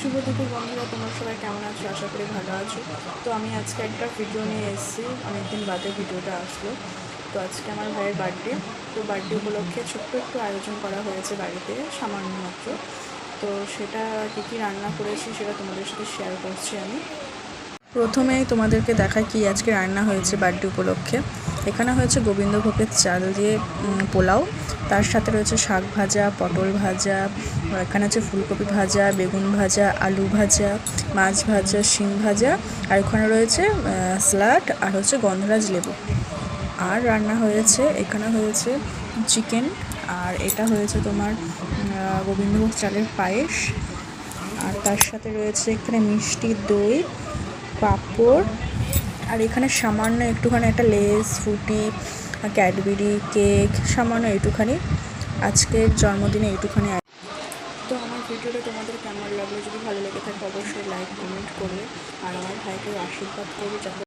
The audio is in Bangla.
শুভ দুপুর বন্ধুরা, তোমরা সবাই কেমন আছো? আশা করি ভালো আছো। তো আমি আজকে একটা ভিডিও নিয়ে এসেছি, অনেকদিন বাদে ভিডিওটা আসলো। তো আজকে আমার ভাইয়ের বার্থডে, তো বার্থডে উপলক্ষে ছোট্ট একটু আয়োজন করা হয়েছে বাড়িতে, সামান্য মাত্র। তো সেটা কী কী রান্না করেছি সেটা তোমাদের সাথে শেয়ার করছি আমি। প্রথমেই তোমাদেরকে দেখাই কি আজকে রান্না হয়েছে বার্থডে উপলক্ষে। এখানে হয়েছে গোবিন্দভোগের চাল দিয়ে পোলাও, তার সাথে রয়েছে শাক ভাজা, পটল ভাজা, এখানে আছে ফুলকপি ভাজা, বেগুন ভাজা, আলু ভাজা, মাছ ভাজা, শিম ভাজা, আর ওখানে রয়েছে স্যালাড, আর হচ্ছে গন্ধরাজ লেবু। আর রান্না হয়েছে, এখানে হয়েছে চিকেন, আর এটা হয়েছে তোমার গোবিন্দভোগ চালের পায়েস, আর তার সাথে রয়েছে এখানে মিষ্টি, দই, পাঁপড়, আর এখানে সামান্য একটুখানি একটা লেস, ফ্রুটি, ক্যাডবেরি, কেক, সামান্য এইটুখানি। আজকের জন্মদিনে এইটুখানি। তো আমার ভিডিওটা তোমাদের কেমন লাগলো? যদি ভালো লেগে থাকে অবশ্যই লাইক কমেন্ট করবে, আর আমার ভাইকে আশীর্বাদ করবে যাতে